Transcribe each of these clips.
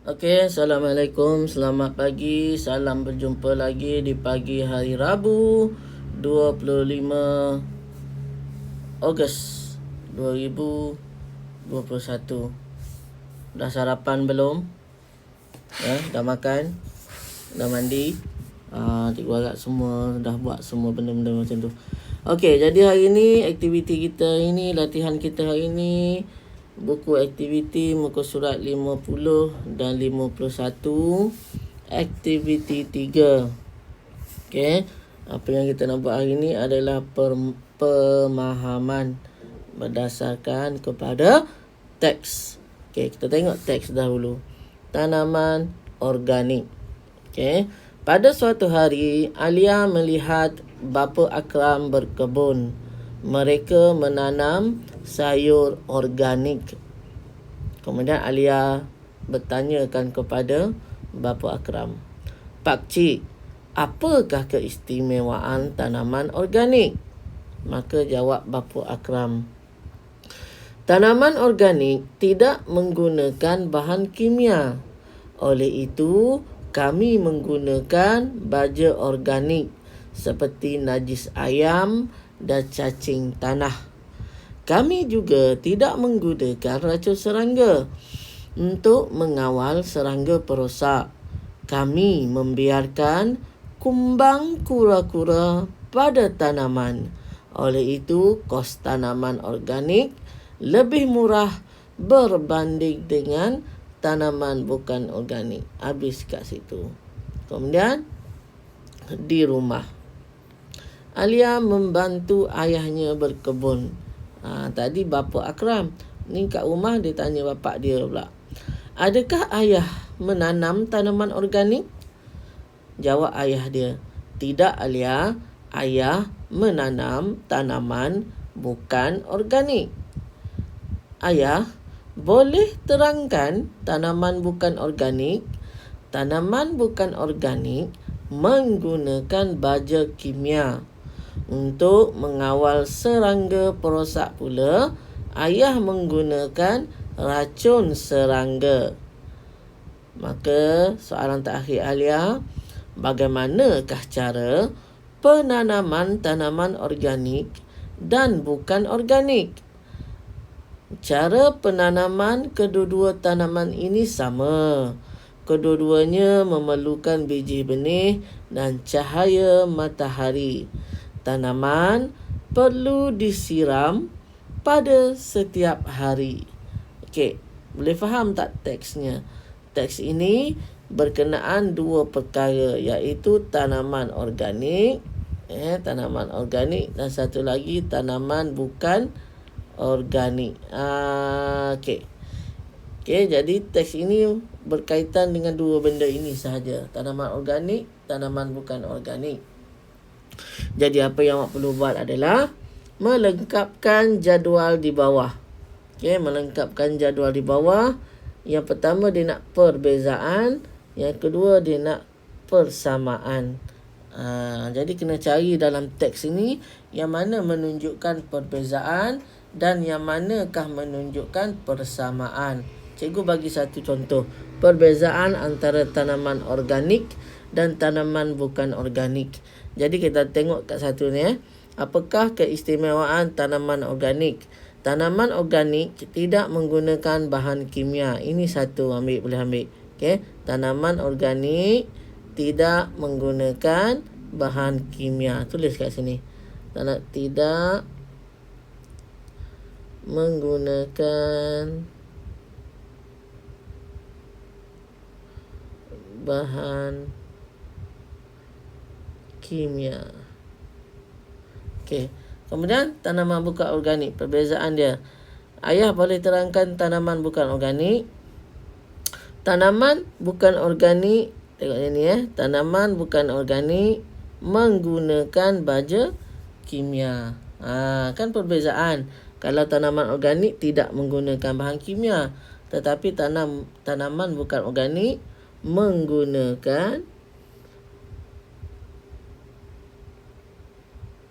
Okey, Assalamualaikum, selamat pagi. Salam berjumpa lagi di pagi hari Rabu 25 Ogos 2021. Dah sarapan belum? Dah makan? Dah mandi? Cikgu harap semua dah buat semua benda-benda macam tu. Okey, jadi hari ni aktiviti kita ini, latihan kita hari ni, buku aktiviti muka surat 50 dan 51, aktiviti 3. Okey, apa yang kita nak buat hari ni adalah pemahaman berdasarkan kepada teks. Okey, kita tengok teks dahulu. Tanaman organik. Okey, pada suatu hari Alia melihat bapa Akram berkebun. Mereka menanam sayur organik. Kemudian Alia bertanyakan kepada bapa Akram, "Pakcik, apakah keistimewaan tanaman organik?" Maka jawab bapa Akram, "Tanaman organik tidak menggunakan bahan kimia. Oleh itu, kami menggunakan baja organik seperti najis ayam dan cacing tanah. Kami juga tidak menggunakan racun serangga untuk mengawal serangga perosak. Kami membiarkan kumbang kura-kura pada tanaman. Oleh itu, kos tanaman organik lebih murah berbanding dengan tanaman bukan organik." Habis kat situ. Kemudian di rumah, Alia membantu ayahnya berkebun. Tadi bapa Akram, ni kat rumah dia tanya bapak dia pula, "Adakah ayah menanam tanaman organik?" Jawab ayah dia, "Tidak Alia, ayah menanam tanaman bukan organik." "Ayah, boleh terangkan tanaman bukan organik?" "Tanaman bukan organik menggunakan baja kimia. Untuk mengawal serangga perosak pula, ayah menggunakan racun serangga." Maka soalan terakhir Alia, bagaimanakah cara penanaman tanaman organik dan bukan organik? Cara penanaman kedua-dua tanaman ini sama. Kedua-duanya memerlukan biji benih dan cahaya matahari. Tanaman perlu disiram pada setiap hari. Okey, boleh faham tak teksnya? Teks ini berkenaan dua perkara, iaitu tanaman organik, tanaman organik, dan satu lagi tanaman bukan organik. Okey. Okey, jadi teks ini berkaitan dengan dua benda ini sahaja, tanaman organik, tanaman bukan organik. Jadi apa yang awak perlu buat adalah melengkapkan jadual di bawah. Okey, melengkapkan jadual di bawah. Yang pertama dia nak perbezaan, yang kedua dia nak persamaan. Jadi kena cari dalam teks ini yang mana menunjukkan perbezaan dan yang manakah menunjukkan persamaan. Cikgu bagi satu contoh, perbezaan antara tanaman organik dan tanaman bukan organik. Jadi kita tengok kat satu ni, apakah keistimewaan tanaman organik? Tanaman organik tidak menggunakan bahan kimia. Ini satu, boleh ambil. Okey, tanaman organik tidak menggunakan bahan kimia. Tulis kat sini. Tidak menggunakan bahan kimia. Okey. Kemudian tanaman bukan organik, perbezaan dia. Ayah boleh terangkan tanaman bukan organik. Tanaman bukan organik, tengok ni tanaman bukan organik menggunakan baja kimia. Kan perbezaan. Kalau tanaman organik tidak menggunakan bahan kimia, tetapi tanaman bukan organik menggunakan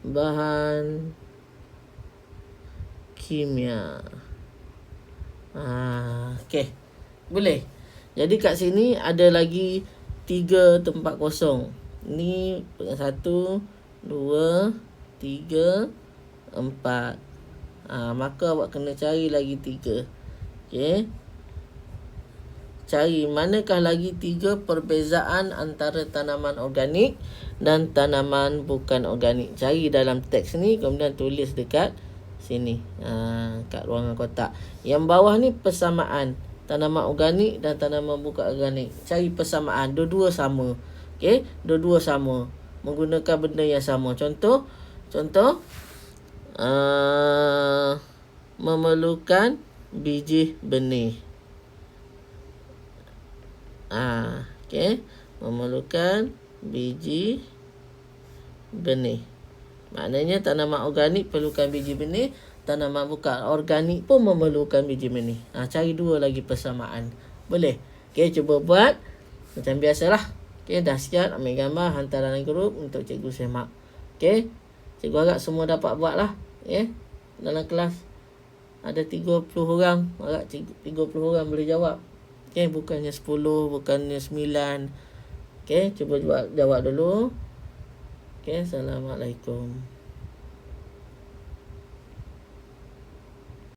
bahan kimia. Okey. Boleh. Jadi kat sini ada lagi 3 tempat kosong. Ni 1, 2, 3, 4. Maka awak kena cari lagi 3. Okey. Cari manakah lagi 3 perbezaan antara tanaman organik dan tanaman bukan organik. Cari dalam teks ni, kemudian tulis dekat sini, kat ruangan kotak. Yang bawah ni persamaan tanaman organik dan tanaman bukan organik. Cari persamaan, dua-dua sama. Okey, dua-dua sama, menggunakan benda yang sama. Contoh memerlukan biji benih. Okey, memerlukan biji benih. Maknanya tanaman organik perlukan biji benih, tanaman bukan organik pun memerlukan biji benih. Cari 2 lagi persamaan. Boleh? Okey, cuba buat macam biasalah. Okey, dah siap, ambil gambar, hantar dalam grup untuk cikgu semak. Okey, cikgu harap semua dapat buat lah. Okey, dalam kelas ada 30 orang, harap 30 orang boleh jawab. Okey, bukannya 10, bukannya 9. Okey, cuba jawab dulu. Okey, Assalamualaikum.